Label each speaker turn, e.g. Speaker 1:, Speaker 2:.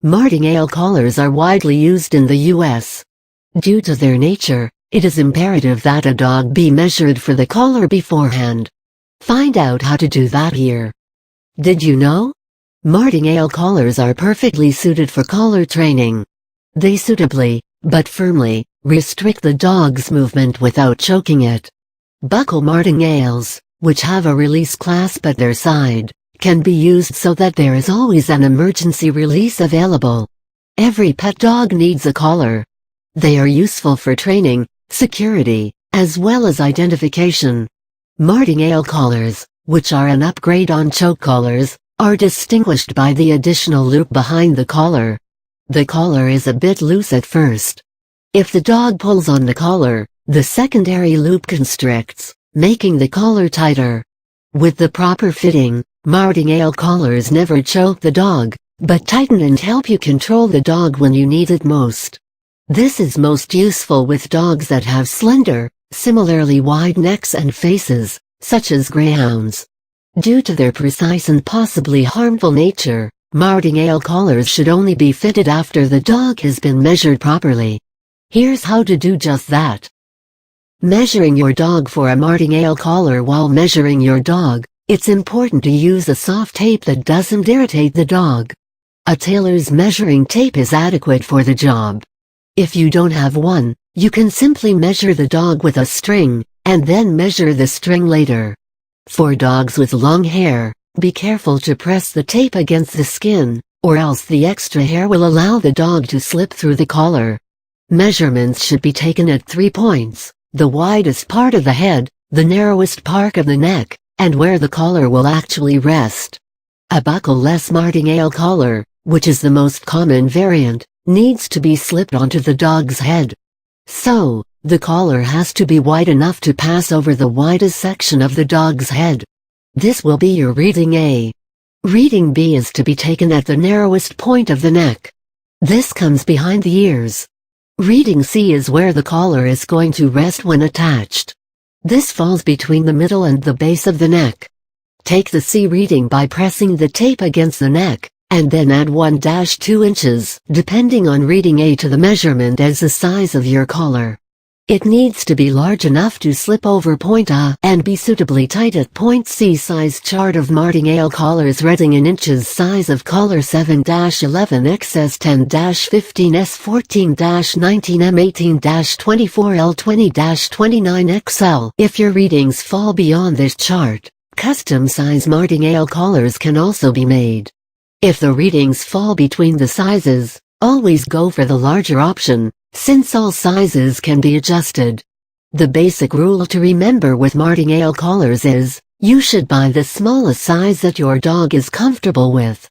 Speaker 1: Martingale collars are widely used in the U.S. Due to their nature, it is imperative that a dog be measured for the collar beforehand. Find out how to do that here. Did you know? Martingale collars are perfectly suited for collar training. They suitably, but firmly, restrict the dog's movement without choking it. Buckle martingales, which have a release clasp at their side, can be used so that there is always an emergency release available. Every pet dog needs a collar. They are useful for training, security, as well as identification. Martingale collars, which are an upgrade on choke collars, are distinguished by the additional loop behind the collar. The collar is a bit loose at first. If the dog pulls on the collar, the secondary loop constricts, making the collar tighter. With the proper fitting, Martingale collars never choke the dog, but tighten and help you control the dog when you need it most. This is most useful with dogs that have slender, similarly wide necks and faces, such as greyhounds. Due to their precise and possibly harmful nature, Martingale collars should only be fitted after the dog has been measured properly. Here's how to do just that. Measuring your dog for a martingale collar. While measuring your dog, it's important to use a soft tape that doesn't irritate the dog. A tailor's measuring tape is adequate for the job. If you don't have one, you can simply measure the dog with a string, and then measure the string later. For dogs with long hair, be careful to press the tape against the skin, or else the extra hair will allow the dog to slip through the collar. Measurements should be taken at 3 points: the widest part of the head, the narrowest part of the neck, and where the collar will actually rest. A buckle-less martingale collar, which is the most common variant, needs to be slipped onto the dog's head. So, the collar has to be wide enough to pass over the widest section of the dog's head. This will be your reading A. Reading B is to be taken at the narrowest point of the neck. This comes behind the ears. Reading C is where the collar is going to rest when attached. This falls between the middle and the base of the neck. Take the C reading by pressing the tape against the neck, and then add 1-2 inches, depending on reading A to the measurement as the size of your collar. It needs to be large enough to slip over point A and be suitably tight at point C. Size chart of martingale collars. Reading in inches. Size of collar 7-11 XS 10-15 S 14-19 M 18-24 L 20-29 XL. If your readings fall beyond this chart, custom size martingale collars can also be made. If the readings fall between the sizes, always go for the larger option, since all sizes can be adjusted. The basic rule to remember with martingale collars is, you should buy the smallest size that your dog is comfortable with.